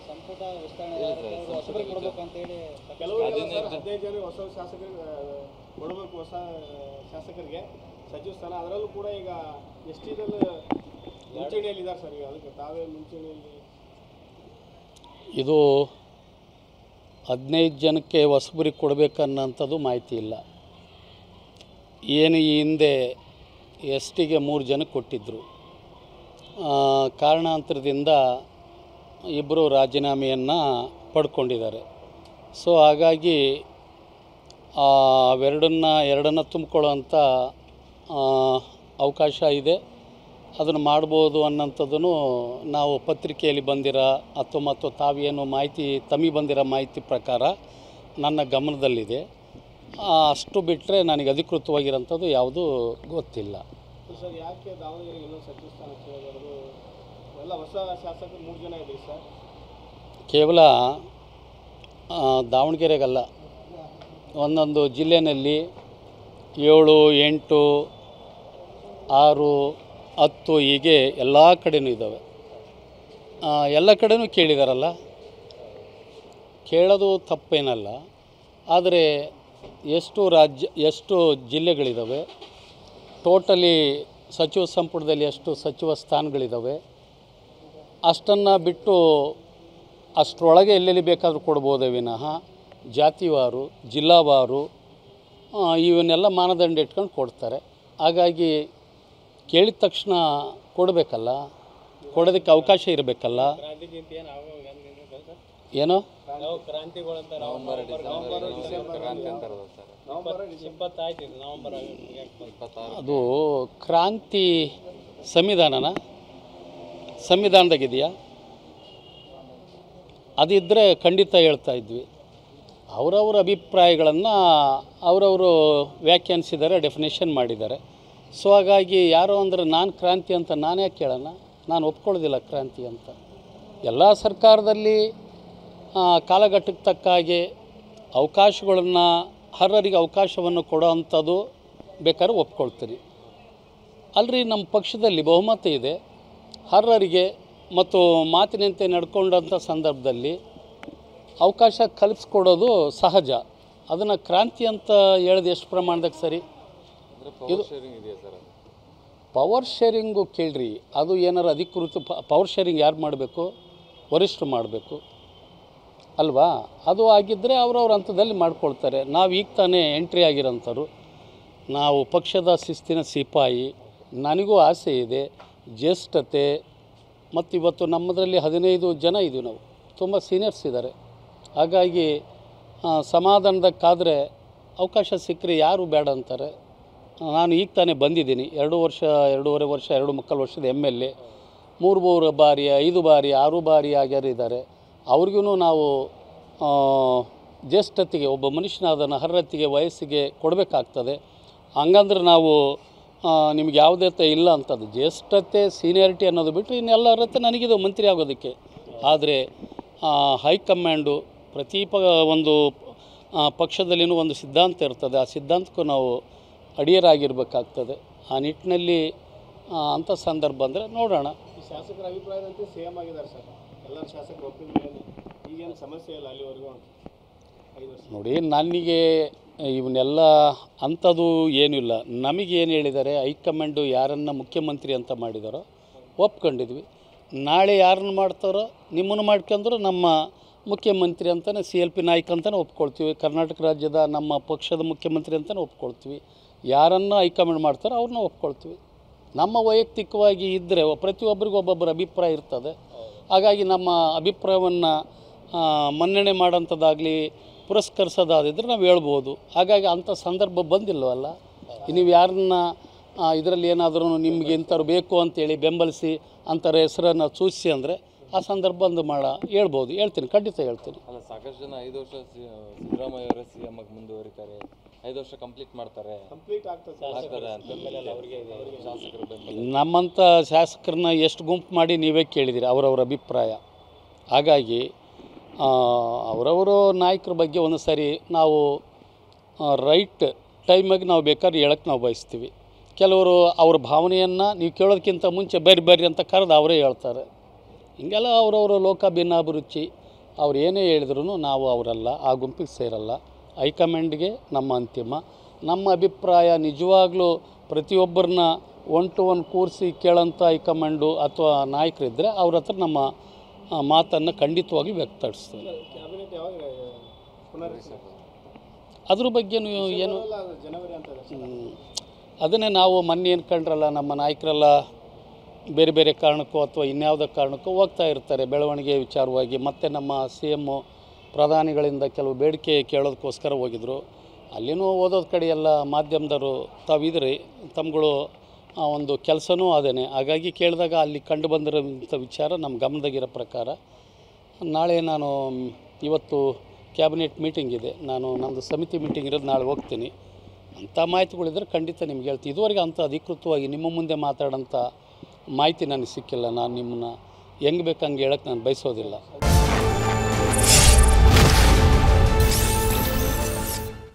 ಸಂಪುಟ ವಿಸ್ತರಣೆ ಹೊಸಬರಿಗೆ ಕೊಡಬೇಕು ಅಂತ ಹೇಳಿ ಕೆಲವರು 15 ಜನ ಹೊಸ ಶಾಸಕರಿಗೆ ಕೊಡಬೇಕು, ಹೊಸ ಶಾಸಕರಿಗೆ ಸಚಿವ ಸ್ಥಾನ. ಅದರಲ್ಲೂ ಕೂಡ ಈಗ ಎಸ್ಟಿದಲ್ಲಿ ಮುಂಚೂಣಿಯಲ್ಲಿದ್ದಾರೆ ಸರ್. ಈಗ ಅದಕ್ಕೆ ತಾವೇ ಮುಂಚೂಣಿಯಲ್ಲಿ ಇದು 15 ಜನಕ್ಕೆ ಹೊಸಬರಿಗೆ ಕೊಡಬೇಕನ್ನೋಂಥದ್ದು ಮಾಹಿತಿ ಇಲ್ಲ. ಏನು ಈ ಹಿಂದೆ ಎಸ್ ಟಿಗೆ 3 ಜನಕ್ಕೆ ಕೊಟ್ಟಿದ್ದರು. ಕಾರಣಾಂತರದಿಂದ ಇಬ್ಬರು ರಾಜೀನಾಮೆಯನ್ನು ಪಡ್ಕೊಂಡಿದ್ದಾರೆ. ಸೊ ಹಾಗಾಗಿ ಎರಡನ್ನು ತುಂಬಿಕೊಳ್ಳೋಂಥ ಅವಕಾಶ ಇದೆ. ಅದನ್ನು ಮಾಡ್ಬೋದು ಅನ್ನೋಂಥದ್ದನ್ನು ನಾವು ಪತ್ರಿಕೆಯಲ್ಲಿ ಬಂದಿರೋ ಮತ್ತು ತಾವೇನು ಮಾಹಿತಿ ತಮಗೆ ಬಂದಿರೋ ಮಾಹಿತಿ ಪ್ರಕಾರ ನನ್ನ ಗಮನದಲ್ಲಿದೆ. ಅಷ್ಟು ಬಿಟ್ಟರೆ ನನಗೆ ಅಧಿಕೃತವಾಗಿರೋಂಥದ್ದು ಯಾವುದೂ ಗೊತ್ತಿಲ್ಲ. ಸರ್, ಯಾಕೆ ದಾವಣಗೆರೆಗೆ ಇನ್ನೊಂದು ಸಚಿವ ಸ್ಥಾನ ಕೇಳಬಾರ್ದು? ಎಲ್ಲ ಹೊಸ ಶಾಸಕರು 3 ಜನ ಇದ್ದೀವಿ ಸರ್. ಕೇವಲ ದಾವಣಗೆರೆಗಲ್ಲ, ಒಂದೊಂದು ಜಿಲ್ಲೆಯಲ್ಲಿ 7, 8, 6, 10 ಹೀಗೆ ಎಲ್ಲ ಕಡೆಯೂ ಇದ್ದಾವೆ. ಎಲ್ಲ ಕಡೆಯೂ ಕೇಳಿದಾರಲ್ಲ, ಕೇಳೋದು ತಪ್ಪೇನಲ್ಲ. ಆದರೆ ಎಷ್ಟು ಜಿಲ್ಲೆಗಳಿದ್ದಾವೆ, ಟೋಟಲಿ ಸಚಿವ ಸಂಪುಟದಲ್ಲಿ ಎಷ್ಟು ಸಚಿವ ಸ್ಥಾನಗಳಿದ್ದಾವೆ, ಅಷ್ಟನ್ನು ಬಿಟ್ಟು ಅಷ್ಟರೊಳಗೆ ಎಲ್ಲೆಲ್ಲಿ ಬೇಕಾದರೂ ಕೊಡ್ಬೋದೇ ವಿನಃ ಜಾತಿವಾರು, ಜಿಲ್ಲಾವಾರು ಇವನ್ನೆಲ್ಲ ಮಾನದಂಡ ಇಟ್ಕೊಂಡು ಕೊಡ್ತಾರೆ. ಹಾಗಾಗಿ ಕೇಳಿದ ತಕ್ಷಣ ಕೊಡಬೇಕಲ್ಲ, ಕೊಡೋದಕ್ಕೆ ಅವಕಾಶ ಇರಬೇಕಲ್ಲ. ಏನೋ ಅದು ಕ್ರಾಂತಿ ಸಂವಿಧಾನದಾಗಿದೆಯಾ? ಅದಿದ್ದರೆ ಖಂಡಿತ ಹೇಳ್ತಾ ಇದ್ವಿ. ಅವರವರ ಅಭಿಪ್ರಾಯಗಳನ್ನು ಅವರವರು ವ್ಯಾಖ್ಯಾನಿಸಿದ್ದಾರೆ, ಡೆಫಿನೇಷನ್ ಮಾಡಿದ್ದಾರೆ. ಸೊ ಹಾಗಾಗಿ ಯಾರೋ ಅಂದರೆ ನಾನು ಕ್ರಾಂತಿ ಅಂತ ನಾನು ಯಾಕೆ ಕೇಳೋಣ? ನಾನು ಒಪ್ಕೊಳ್ಳೋದಿಲ್ಲ ಕ್ರಾಂತಿ ಅಂತ. ಎಲ್ಲ ಸರ್ಕಾರದಲ್ಲಿ ಕಾಲಘಟ್ಟಕ್ಕೆ ತಕ್ಕ ಹಾಗೆ ಅವಕಾಶಗಳನ್ನು ಅರ್ಹರಿಗೆ ಅವಕಾಶವನ್ನು ಕೊಡೋವಂಥದ್ದು ಬೇಕಾದ್ರೆ ಒಪ್ಕೊಳ್ತೀನಿ. ಅಲ್ಲರಿ, ನಮ್ಮ ಪಕ್ಷದಲ್ಲಿ ಬಹುಮತ ಇದೆ. ಅರ್ಹರಿಗೆ ಮತ್ತು ಮಾತಿನಂತೆ ನಡ್ಕೊಂಡಂಥ ಸಂದರ್ಭದಲ್ಲಿ ಅವಕಾಶ ಕಲ್ಪಿಸ್ಕೊಡೋದು ಸಹಜ. ಅದನ್ನು ಕ್ರಾಂತಿ ಅಂತ ಹೇಳೋದು ಎಷ್ಟು ಪ್ರಮಾಣದಾಗ ಸರಿ? ಇದು ಪವರ್ ಶೇರಿಂಗು ಕೇಳ್ರಿ, ಅದು ಏನಾರು ಅಧಿಕೃತ ಪವರ್ ಶೇರಿಂಗ್ ಯಾರು ಮಾಡಬೇಕು? ವರಿಷ್ಠರು ಮಾಡಬೇಕು ಅಲ್ವಾ? ಅದು ಆಗಿದ್ದರೆ ಅವ್ರವ್ರ ಹಂತದಲ್ಲಿ ಮಾಡ್ಕೊಳ್ತಾರೆ. ನಾವು ಈಗ ತಾನೇ ಎಂಟ್ರಿ ಆಗಿರೋಂಥವ್ರು, ನಾವು ಪಕ್ಷದ ಶಿಸ್ತಿನ ಸಿಪಾಯಿ. ನನಗೂ ಆಸೆ ಇದೆ, ಜ್ಯೇಷ್ಠತೆ. ಮತ್ತು ಇವತ್ತು ನಮ್ಮದರಲ್ಲಿ 15 ಜನ ಇದ್ದೀವಿ, ನಾವು ತುಂಬ ಸೀನಿಯರ್ಸ್ ಇದ್ದಾರೆ. ಹಾಗಾಗಿ ಸಮಾಧಾನದಕ್ಕಾದರೆ ಅವಕಾಶ ಸಿಕ್ಕರೆ ಯಾರು ಬೇಡ ಅಂತಾರೆ. ನಾನು ಈಗ ತಾನೇ ಬಂದಿದ್ದೀನಿ, 2 ವರ್ಷ 2.5 ವರ್ಷ 2 ವರ್ಷದ MLA. 3 ಬಾರಿ 5 ಬಾರಿ 6 ಬಾರಿ ಆಗ್ಯಾರಿದ್ದಾರೆ. ಅವ್ರಿಗೂ ನಾವು ಜ್ಯೇಷ್ಠತೆಗೆ, ಒಬ್ಬ ಮನುಷ್ಯನಾದನ ಅರ್ಹತೆಗೆ ವಯಸ್ಸಿಗೆ ಕೊಡಬೇಕಾಗ್ತದೆ. ಹಂಗಂದ್ರೆ ನಾವು ನಿಮ್ಗೆ ಯಾವುದೇ ಇಲ್ಲ ಅಂತದ್ದು. ಜ್ಯೇಷ್ಠತೆ ಸೀನಿಯಾರಿಟಿ ಅನ್ನೋದು ಬಿಟ್ಟರೆ ಇನ್ನೆಲ್ಲ ಅರ್ಹತೆ ನನಗಿದು ಮಂತ್ರಿ ಆಗೋದಕ್ಕೆ. ಆದರೆ ಹೈಕಮಾಂಡು ಪ್ರತಿ ಒಂದು ಪಕ್ಷದಲ್ಲಿನೂ ಒಂದು ಸಿದ್ಧಾಂತ ಇರ್ತದೆ. ಆ ಸಿದ್ಧಾಂತಕ್ಕೂ ನಾವು ಅಡಿಯರಾಗಿರ್ಬೇಕಾಗ್ತದೆ. ಆ ನಿಟ್ಟಿನಲ್ಲಿ ಅಂಥ ಸಂದರ್ಭ ಅಂದರೆ ನೋಡೋಣ. ಶಾಸಕರ ಅಭಿಪ್ರಾಯದಂತೆ ಸೇಮ್ ಆಗಿದ್ದಾರೆ ಸರ್. ಎಲ್ಲ ಶಾಸಕರು ಒಪ್ಪಿದ ಮೇಲೆ ಈಗೇನು ಸಮಸ್ಯೆ ಇಲ್ಲ ಅಲ್ಲಿವರೆಗೂ. ನೋಡಿ, ನನಗೆ ಇವನ್ನೆಲ್ಲ ಅಂಥದ್ದು ಏನೂ ಇಲ್ಲ. ನಮಗೇನು ಹೇಳಿದ್ದಾರೆ, ಹೈಕಮಾಂಡು ಯಾರನ್ನು ಮುಖ್ಯಮಂತ್ರಿ ಅಂತ ಮಾಡಿದಾರೋ ಒಪ್ಕೊಂಡಿದ್ವಿ. ನಾಳೆ ಯಾರನ್ನು ಮಾಡ್ತಾರೋ ನಿಮ್ಮನ್ನು ಮಾಡ್ಕೊಂಡ್ರು ನಮ್ಮ ಮುಖ್ಯಮಂತ್ರಿ ಅಂತಲೇ CLP ನಾಯಕ ಅಂತಲೇ ಒಪ್ಕೊಳ್ತೀವಿ. ಕರ್ನಾಟಕ ರಾಜ್ಯದ ನಮ್ಮ ಪಕ್ಷದ ಮುಖ್ಯಮಂತ್ರಿ ಅಂತಲೇ ಒಪ್ಕೊಳ್ತೀವಿ. ಯಾರನ್ನು ಹೈಕಮಾಂಡ್ ಮಾಡ್ತಾರೋ ಅವ್ರನ್ನ ಒಪ್ಕೊಳ್ತೀವಿ. ನಮ್ಮ ವೈಯಕ್ತಿಕವಾಗಿ ಇದ್ದರೆ ಪ್ರತಿಯೊಬ್ಬರಿಗೂ ಒಬ್ಬೊಬ್ಬರ ಅಭಿಪ್ರಾಯ ಇರ್ತದೆ. ಹಾಗಾಗಿ ನಮ್ಮ ಅಭಿಪ್ರಾಯವನ್ನು ಮನ್ನಣೆ ಮಾಡೋಂಥದ್ದಾಗಲಿ ಪುರಸ್ಕರಿಸೋದಾದಿದ್ರೆ ನಾವು ಹೇಳ್ಬೋದು. ಹಾಗಾಗಿ ಅಂಥ ಸಂದರ್ಭ ಬಂದಿಲ್ಲವಲ್ಲ. ನೀವು ಯಾರನ್ನ ಇದರಲ್ಲಿ ಏನಾದರೂ ನಿಮಗೆ ಇಂಥವ್ರು ಬೇಕು ಅಂತೇಳಿ ಬೆಂಬಲಿಸಿ ಅಂಥವ್ರ ಹೆಸರನ್ನು ಸೂಚಿಸಿ ಅಂದರೆ ಆ ಸಂದರ್ಭ ಬಂದು ಹೇಳ್ಬೋದು. ಹೇಳ್ತೀನಿ, ಖಂಡಿತ ಹೇಳ್ತೀನಿ. ಅಲ್ಲ, ಸಾಕಷ್ಟು ಜನ 5 ವರ್ಷ ಸಿದ್ದರಾಮಯ್ಯ ಅವರೇ CM ಆಗಿ ಮುಂದುವರಿತಾರೆ, 5 ವರ್ಷ ಕಂಪ್ಲೀಟ್ ಮಾಡ್ತಾರೆ, ಕಂಪ್ಲೀಟ್ ಆಗ್ತದೆ ಅಂತ ನಮ್ಮಂಥ ಶಾಸಕರನ್ನ ಎಷ್ಟು ಗುಂಪು ಮಾಡಿ ನೀವೇ ಕೇಳಿದಿರಿ ಅವರವರ ಅಭಿಪ್ರಾಯ. ಹಾಗಾಗಿ ಅವರವರು ನಾಯಕರ ಬಗ್ಗೆ ಒಂದು ಸಾರಿ ನಾವು ರೈಟ್ ಟೈಮಾಗಿ ನಾವು ಬೇಕಾದ್ರೆ ಹೇಳಕ್ಕೆ ನಾವು ಬಯಸ್ತೀವಿ. ಕೆಲವರು ಅವ್ರ ಭಾವನೆಯನ್ನು ನೀವು ಕೇಳೋದಕ್ಕಿಂತ ಮುಂಚೆ ಬರ್ರಿ ಅಂತ ಕರೆದು ಅವರೇ ಹೇಳ್ತಾರೆ. ಹಿಂಗೆಲ್ಲ ಅವರವರ ಲೋಕ ಭಿನ್ನಾಭಿರುಚಿ. ಅವ್ರು ಏನೇ ಹೇಳಿದ್ರು ನಾವು ಅವರಲ್ಲ, ಆ ಗುಂಪಿಗೆ ಸೇರಲ್ಲ. ಹೈಕಮಾಂಡ್ಗೆ ನಮ್ಮ ಅಂತಿಮ. ನಮ್ಮ ಅಭಿಪ್ರಾಯ ನಿಜವಾಗ್ಲೂ ಪ್ರತಿಯೊಬ್ಬರನ್ನ ಒನ್ ಟು ಒನ್ ಕೂರಿಸಿ ಕೇಳೋಂಥ ಹೈಕಮಾಂಡು ಅಥವಾ ನಾಯಕರಿದ್ದರೆ ಅವ್ರ ಹತ್ರ ನಮ್ಮ ಮಾತನ್ನು ಖಂಡಿತವಾಗ್ಲೂ ವ್ಯಕ್ತಪಡಿಸ್ತೀವಿ. ಕ್ಯಾಬಿನೆಟ್ ಯಾವಾಗ ಅದ್ರ ಬಗ್ಗೆನೂ ಏನು ಜನವರಿ ಅಂತ ಅದನ್ನೇ ನಾವು ಮೊನ್ನೆ ಕಂಡ್ರಲ್ಲ, ನಮ್ಮ ನಾಯಕರೆಲ್ಲ ಬೇರೆ ಬೇರೆ ಕಾರಣಕ್ಕೋ ಅಥವಾ ಇನ್ಯಾವುದೋ ಕಾರಣಕ್ಕೋ ಹೋಗ್ತಾ ಇರ್ತಾರೆ ಬೆಳವಣಿಗೆ ವಿಚಾರವಾಗಿ. ಮತ್ತು ನಮ್ಮ CM ಪ್ರಧಾನಿಗಳಿಂದ ಕೆಲವು ಬೇಡಿಕೆ ಕೇಳೋದಕ್ಕೋಸ್ಕರ ಹೋಗಿದ್ರು. ಅಲ್ಲಿನೂ ಓದೋದು ಕಡೆ ಎಲ್ಲ ಮಾಧ್ಯಮದವರು ತಾವಿದ್ರಿ, ತಮ್ಮಗಳು ಒಂದು ಕೆಲಸನೂ ಅದೇನೆ. ಹಾಗಾಗಿ ಕೇಳಿದಾಗ ಅಲ್ಲಿ ಕಂಡು ಬಂದಿರೋಂಥ ವಿಚಾರ ನಮ್ಮ ಗಮನದಾಗಿರೋ ಪ್ರಕಾರ ನಾಳೆ ನಾನು ಇವತ್ತು ಕ್ಯಾಬಿನೆಟ್ ಮೀಟಿಂಗ್ ಇದೆ, ನಂದು ಸಮಿತಿ ಮೀಟಿಂಗ್ ಇರೋದು, ನಾಳೆ ಹೋಗ್ತೀನಿ. ಅಂಥ ಮಾಹಿತಿಗಳಿದ್ರೆ ಖಂಡಿತ ನಿಮ್ಗೆ ಹೇಳ್ತೀನಿ. ಇದುವರೆಗೆ ಅಂಥ ಅಧಿಕೃತವಾಗಿ ನಿಮ್ಮ ಮುಂದೆ ಮಾತಾಡೋಂಥ ಮಾಹಿತಿ ನನಗೆ ಸಿಕ್ಕಿಲ್ಲ. ನಾನು ನಿಮ್ಮನ್ನ ಹೆಂಗೆ ಬೇಕು ಹಂಗೆ ಹೇಳೋಕ್ಕೆ ನಾನು ಬಯಸೋದಿಲ್ಲ.